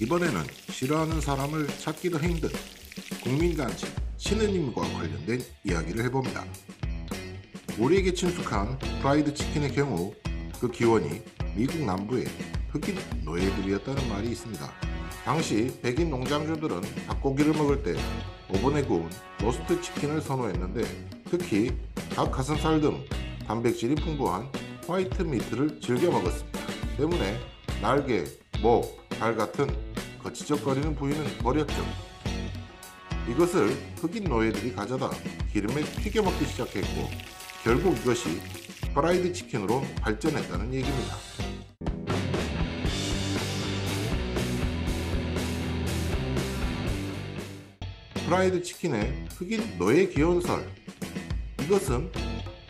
이번에는 싫어하는 사람을 찾기도 힘든 국민간식 신우님과 관련된 이야기를 해봅니다. 우리에게 친숙한 프라이드 치킨의 경우 그 기원이 미국 남부의 흑인 노예들이었다는 말이 있습니다. 당시 백인 농장주들은 닭고기를 먹을 때 오븐에 구운 로스트 치킨을 선호했는데 특히 닭 가슴살 등 단백질이 풍부한 화이트 미트를 즐겨 먹었습니다. 때문에 날개, 목, 발 같은 거치적거리는 부위는 버렸죠. 이것을 흑인 노예들이 가져다 기름에 튀겨 먹기 시작했고 결국 이것이 프라이드 치킨으로 발전했다는 얘기입니다. 프라이드 치킨의 흑인 노예 기원설, 이것은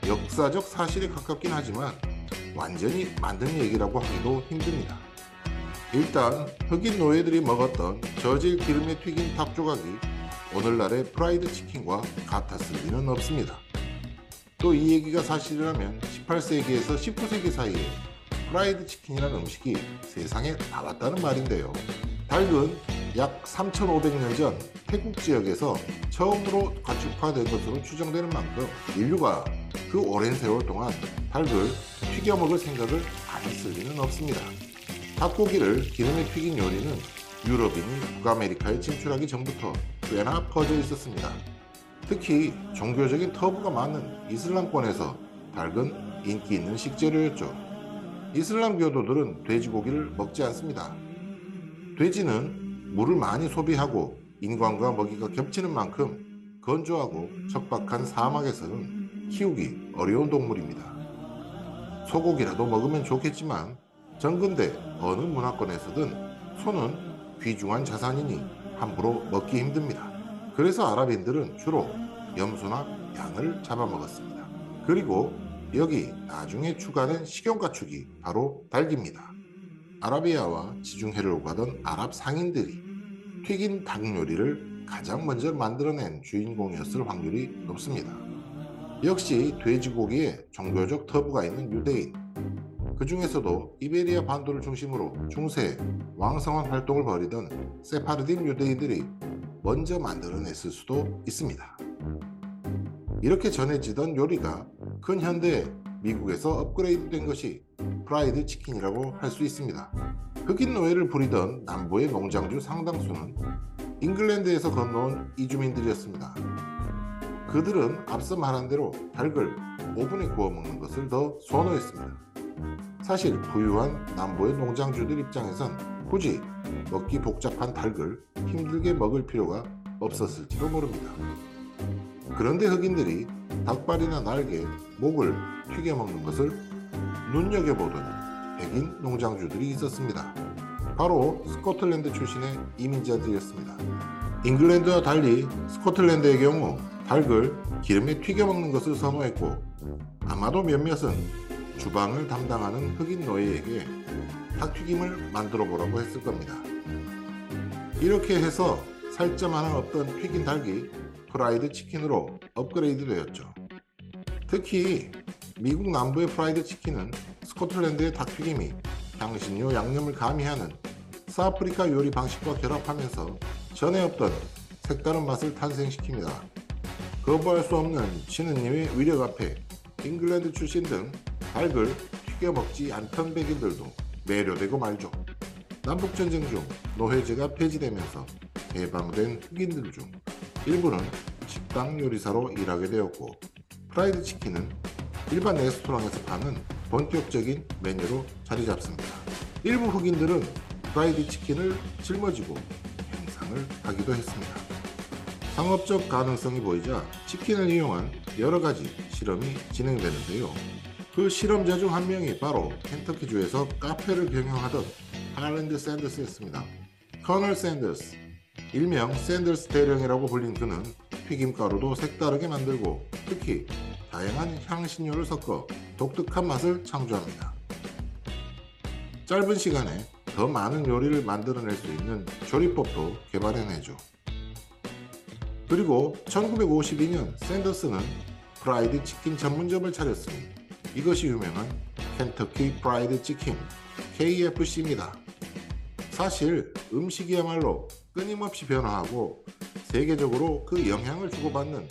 역사적 사실에 가깝긴 하지만 완전히 만든 얘기라고 하기도 힘듭니다. 일단 흑인 노예들이 먹었던 저질 기름에 튀긴 닭 조각이 오늘날의 프라이드 치킨과 같았을 리는 없습니다. 또 이 얘기가 사실이라면 18세기에서 19세기 사이에 프라이드 치킨이라는 음식이 세상에 나왔다는 말인데요. 닭은 약 3,500년 전 태국 지역에서 처음으로 가축화된 것으로 추정되는 만큼 인류가 그 오랜 세월 동안 닭을 튀겨 먹을 생각을 안 했을 리는 없습니다. 닭고기를 기름에 튀긴 요리는 유럽인이 북아메리카에 진출하기 전부터 꽤나 퍼져 있었습니다. 특히 종교적인 터부가 많은 이슬람권에서 닭은 인기 있는 식재료였죠. 이슬람 교도들은 돼지고기를 먹지 않습니다. 돼지는 물을 많이 소비하고 인간과 먹이가 겹치는 만큼 건조하고 척박한 사막에서는 키우기 어려운 동물입니다. 소고기라도 먹으면 좋겠지만 정근대 어느 문화권에서든 소는 귀중한 자산이니 함부로 먹기 힘듭니다. 그래서 아랍인들은 주로 염소나 양을 잡아먹었습니다. 그리고 여기 나중에 추가된 식용가축이 바로 닭입니다. 아라비아와 지중해를 오가던 아랍 상인들이 튀긴 닭 요리를 가장 먼저 만들어낸 주인공이었을 확률이 높습니다. 역시 돼지고기에 종교적 터부가 있는 유대인, 그 중에서도 이베리아 반도를 중심으로 중세 왕성한 활동을 벌이던 세파르딘 유대인들이 먼저 만들어냈을 수도 있습니다. 이렇게 전해지던 요리가 근현대에 미국에서 업그레이드된 것이 프라이드 치킨이라고 할 수 있습니다. 흑인 노예를 부리던 남부의 농장주 상당수는 잉글랜드에서 건너온 이주민들이었습니다. 그들은 앞서 말한 대로 닭을 오븐에 구워 먹는 것을 더 선호했습니다. 사실 부유한 남부의 농장주들 입장에선 굳이 먹기 복잡한 닭을 힘들게 먹을 필요가 없었을지도 모릅니다. 그런데 흑인들이 닭발이나 날개, 목을 튀겨 먹는 것을 눈여겨보던 백인 농장주들이 있었습니다. 바로 스코틀랜드 출신의 이민자들이었습니다. 잉글랜드와 달리 스코틀랜드의 경우 닭을 기름에 튀겨 먹는 것을 선호했고 아마도 몇몇은 주방을 담당하는 흑인 노예에게 닭튀김을 만들어 보라고 했을 겁니다. 이렇게 해서 살점하나 없던 튀긴 닭이 프라이드 치킨으로 업그레이드 되었죠. 특히 미국 남부의 프라이드 치킨은 스코틀랜드의 닭튀김이 향신료 양념을 가미하는 사프리카 요리 방식과 결합하면서 전에 없던 색다른 맛을 탄생시킵니다. 거부할 수 없는 신우님의 위력 앞에 잉글랜드 출신 등 닭을 튀겨 먹지 않던 백인들도 매료되고 말죠. 남북전쟁 중 노회제가 폐지되면서 해방된 흑인들 중 일부는 식당 요리사로 일하게 되었고 프라이드 치킨은 일반 레스토랑에서 파는 본격적인 메뉴로 자리 잡습니다. 일부 흑인들은 프라이드 치킨을 짊어지고 행상을 하기도 했습니다. 상업적 가능성이 보이자 치킨을 이용한 여러 가지 실험이 진행되는데요. 그 실험자 중 한 명이 바로 켄터키주에서 카페를 경영하던 할랜드 샌더스였습니다. 커널 샌더스, 일명 샌더스 대령이라고 불린 그는 튀김가루도 색다르게 만들고 특히 다양한 향신료를 섞어 독특한 맛을 창조합니다. 짧은 시간에 더 많은 요리를 만들어낼 수 있는 조리법도 개발해내죠. 그리고 1952년 샌더스는 프라이드 치킨 전문점을 차렸으니 이것이 유명한 켄터키 프라이드 치킨 KFC입니다. 사실 음식이야말로 끊임없이 변화하고 세계적으로 그 영향을 주고받는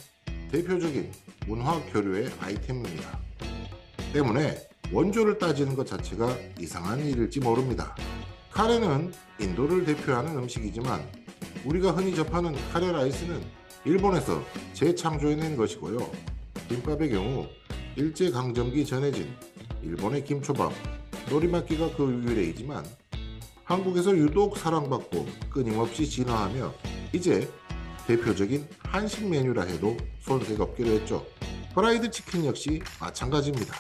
대표적인 문화 교류의 아이템입니다. 때문에 원조를 따지는 것 자체가 이상한 일일지 모릅니다. 카레는 인도를 대표하는 음식이지만 우리가 흔히 접하는 카레 라이스는 일본에서 재창조해낸 것이고요. 김밥의 경우 일제강점기 전해진 일본의 김초밥, 노리마키가 그 유래이지만 한국에서 유독 사랑받고 끊임없이 진화하며 이제 대표적인 한식 메뉴라 해도 손색 없기로 했죠. 프라이드 치킨 역시 마찬가지입니다.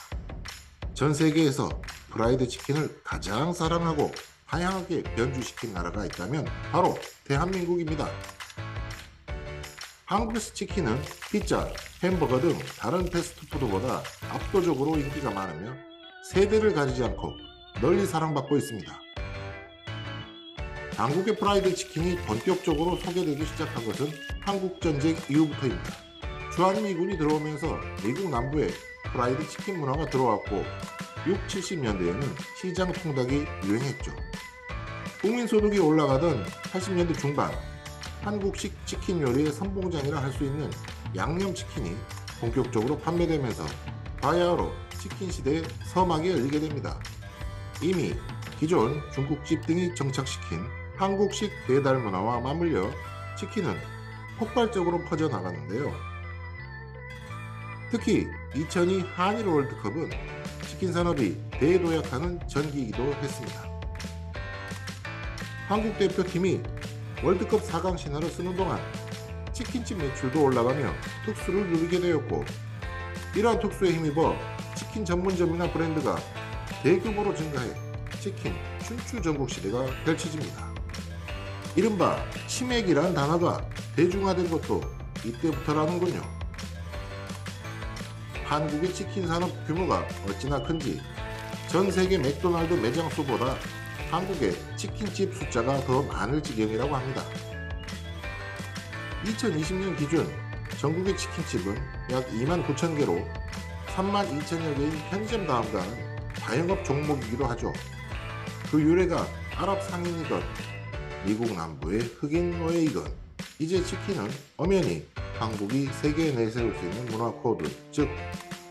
전 세계에서 프라이드 치킨을 가장 사랑하고 다양하게 변주시킨 나라가 있다면 바로 대한민국입니다. 한국에서 치킨은 피자, 햄버거 등 다른 패스트푸드보다 압도적으로 인기가 많으며 세대를 가리지 않고 널리 사랑받고 있습니다. 한국의 프라이드 치킨이 본격적으로 소개되기 시작한 것은 한국전쟁 이후부터입니다. 주한미군이 들어오면서 미국 남부에 프라이드 치킨 문화가 들어왔고 6, 70년대에는 시장 통닭이 유행했죠. 국민소득이 올라가던 80년대 중반 한국식 치킨 요리의 선봉장이라 할 수 있는 양념치킨이 본격적으로 판매되면서 바야흐로 치킨 시대의 서막이 열리게 됩니다. 이미 기존 중국집 등이 정착시킨 한국식 배달 문화와 맞물려 치킨은 폭발적으로 퍼져나가는데요. 특히 2002 한일 월드컵은 치킨 산업이 대도약하는 전기이기도 했습니다. 한국 대표팀이 월드컵 4강 신화를 쓰는 동안 치킨집 매출도 올라가며 특수를 누리게 되었고 이러한 특수에 힘입어 치킨 전문점이나 브랜드가 대규모로 증가해 치킨 춘추 전국 시대가 펼쳐집니다. 이른바 치맥이란 단어가 대중화된 것도 이때부터라는군요. 한국의 치킨 산업 규모가 어찌나 큰지 전 세계 맥도날드 매장 수보다 한국의 치킨집 숫자가 더 많을 지경이라고 합니다. 2020년 기준 전국의 치킨집은 약 2만 9천 개로 3만 2천여 개인 편의점 다음가는 자영업 종목이기도 하죠. 그 유래가 아랍 상인이건 미국 남부의 흑인 노예이건 이제 치킨은 엄연히 한국이 세계에 내세울 수 있는 문화 코드, 즉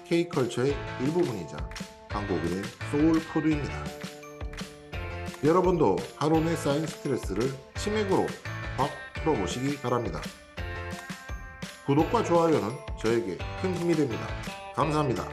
K컬처의 일부분이자 한국인의 소울푸드입니다. 여러분도 하루 내 쌓인 스트레스를 치맥으로 확 풀어보시기 바랍니다. 구독과 좋아요는 저에게 큰 힘이 됩니다. 감사합니다.